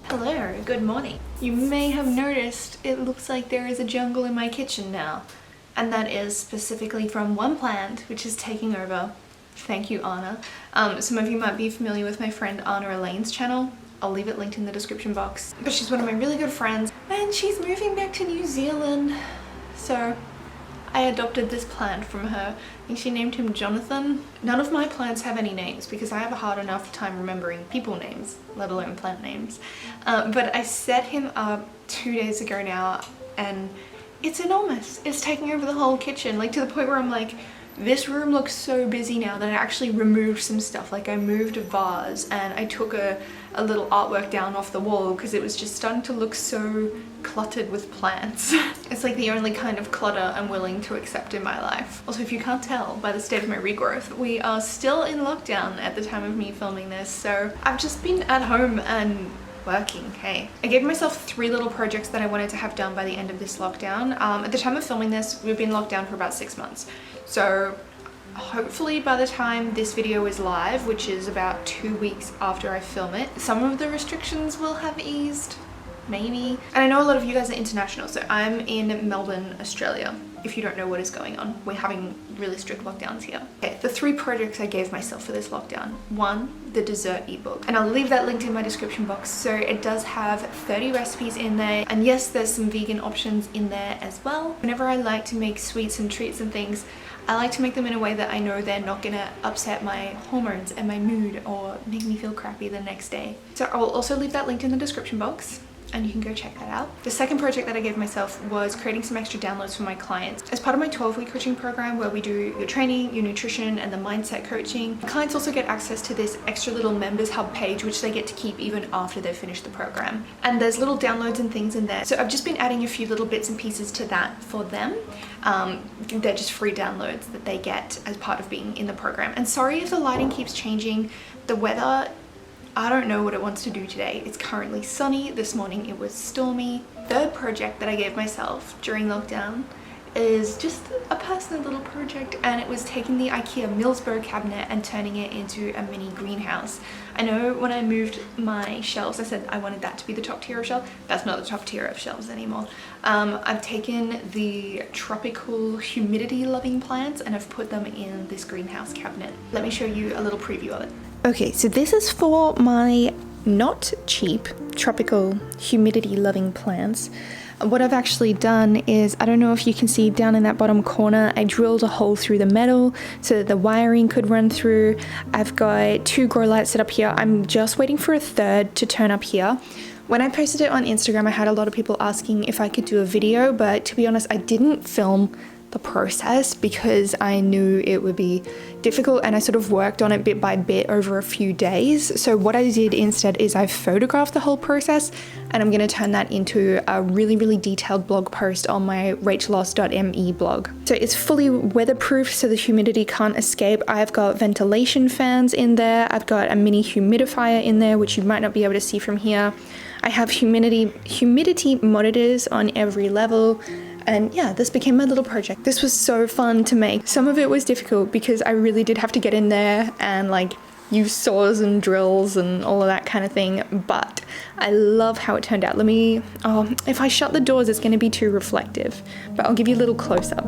Hello, good morning. You may have noticed it looks like there is a jungle in my kitchen now, and that is specifically from one plant which is taking over. Thank you, Anna. Some of you might be familiar with my friend Anna Elaine's channel. I'll leave it linked in the description box. But she's one of my really good friends and she's moving back to New Zealand. So I adopted this plant from her. I think she named him Jonathan. None of my plants have any names because I have a hard enough time remembering people names, let alone plant names. But I set him up 2 days ago now and it's enormous. It's taking over the whole kitchen, like to the point where I'm like, this room looks so busy now that I actually removed some stuff. Like I moved a vase and I took a little artwork down off the wall because it was just starting to look so cluttered with plants. It's like the only kind of clutter I'm willing to accept in my life. Also, if you can't tell by the state of my regrowth, we are still in lockdown at the time of me filming this, so I've just been at home and working. Hey, I gave myself 3 little projects that I wanted to have done by the end of this lockdown. At the time of filming this, we've been locked down for about 6 months. So hopefully by the time this video is live, which is about 2 weeks after I film it, some of the restrictions will have eased, maybe. And I know a lot of you guys are international, so I'm in Melbourne, Australia. If you don't know what is going on, we're having really strict lockdowns here. Okay, the 3 projects I gave myself for this lockdown. 1, the dessert ebook, and I'll leave that linked in my description box. So it does have 30 recipes in there, and yes, there's some vegan options in there as well. Whenever I like to make sweets and treats and things, I like to make them in a way that I know they're not gonna upset my hormones and my mood or make me feel crappy the next day. So I will also leave that linked in the description box and you can go check that out. The second project that I gave myself was creating some extra downloads for my clients. As part of my 12-week coaching program where we do your training, your nutrition, and the mindset coaching, clients also get access to this extra little members hub page which they get to keep even after they've finished the program. And there's little downloads and things in there. So I've just been adding a few little bits and pieces to that for them. They're just free downloads that they get as part of being in the program. And sorry if the lighting keeps changing. The weather, I don't know what it wants to do today. It's currently sunny. This morning it was stormy. Third project that I gave myself during lockdown is just a personal little project, and it was taking the IKEA Millsboro cabinet and turning it into a mini greenhouse. I know when I moved my shelves, I said I wanted that to be the top tier of shelf. That's not the top tier of shelves anymore. I've taken the tropical humidity loving plants and I've put them in this greenhouse cabinet. Let me show you a little preview of it. Okay, so this is for my not cheap tropical humidity loving plants. What I've actually done is, I don't know if you can see down in that bottom corner, I drilled a hole through the metal so that the wiring could run through. I've got 2 grow lights set up here. I'm just waiting for a third to turn up here. When I posted it on Instagram, I had a lot of people asking if I could do a video, but to be honest, I didn't film the process because I knew it would be difficult, and I sort of worked on it bit by bit over a few days. So what I did instead is I photographed the whole process, and I'm going to turn that into a really detailed blog post on my rachelost.me blog. So it's fully weatherproof so the humidity can't escape. I've got ventilation fans in there. I've got a mini humidifier in there, which you might not be able to see from here. I have humidity monitors on every level. And yeah, this became my little project. This was so fun to make. Some of it was difficult because I really did have to get in there and like use saws and drills and all of that kind of thing. But I love how it turned out. If I shut the doors, it's gonna be too reflective, but I'll give you a little close up.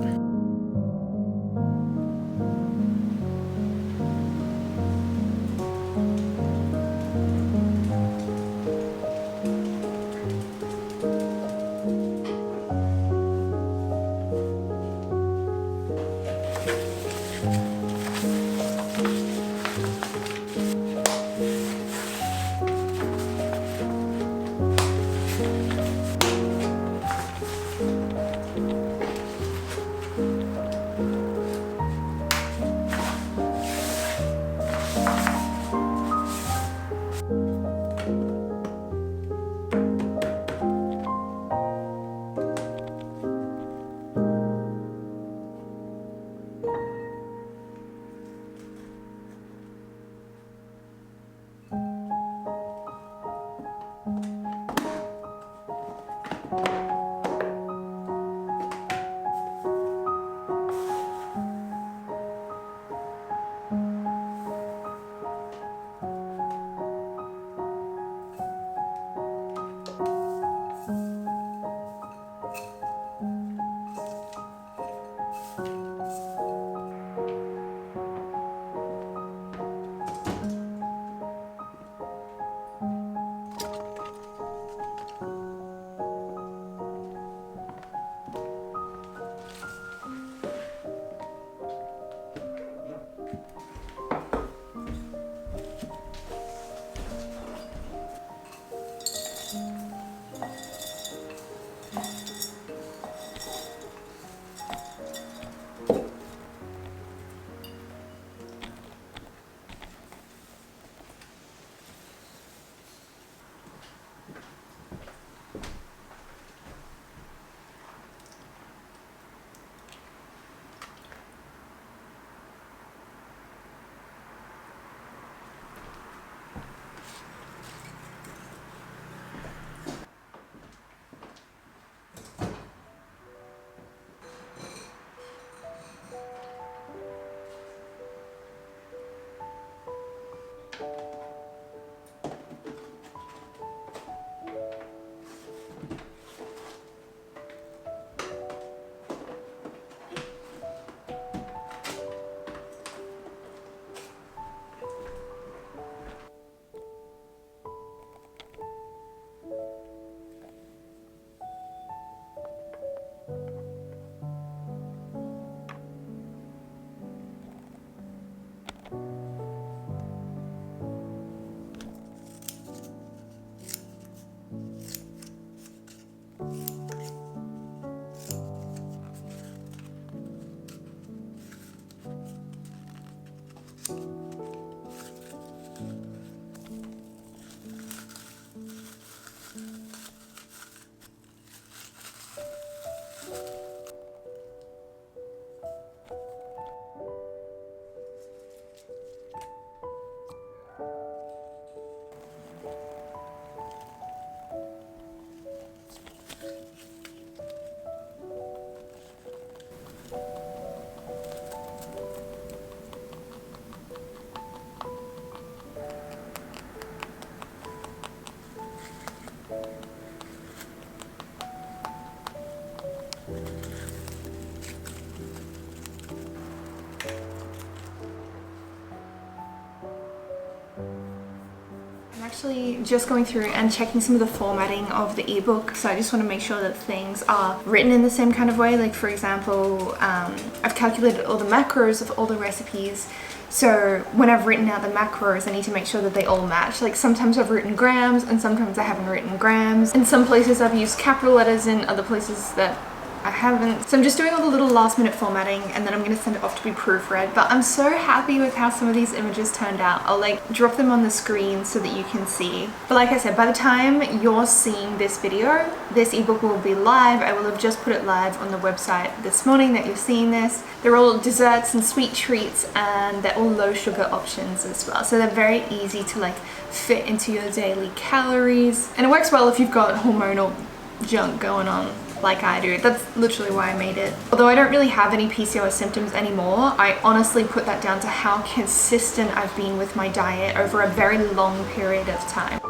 actually just going through and checking some of the formatting of the ebook, so I just want to make sure that things are written in the same kind of way. Like for example, I've calculated all the macros of all the recipes, so when I've written out the macros I need to make sure that they all match. Like sometimes I've written grams and sometimes I haven't written grams. In some places I've used capital letters, in other places that I haven't. So I'm just doing all the little last minute formatting and then I'm going to send it off to be proofread. But I'm so happy with how some of these images turned out. I'll like drop them on the screen so that you can see. But like I said, by the time you're seeing this video, this ebook will be live. I will have just put it live on the website this morning that you're seeing this. They're all desserts and sweet treats, and they're all low sugar options as well. So they're very easy to like fit into your daily calories. And it works well if you've got hormonal junk going on like I do. That's literally why I made it. Although I don't really have any PCOS symptoms anymore, I honestly put that down to how consistent I've been with my diet over a very long period of time.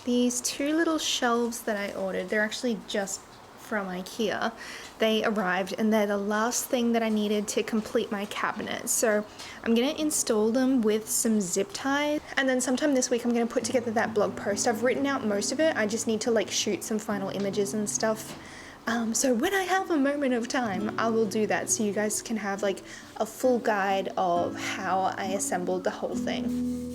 These two little shelves that I ordered, they're actually just from IKEA. They arrived and they're the last thing that I needed to complete my cabinet. So I'm gonna install them with some zip ties, and then sometime this week I'm gonna put together that blog post. I've written out most of it. I just need to like shoot some final images and stuff. So when I have a moment of time, I will do that so you guys can have like a full guide of how I assembled the whole thing.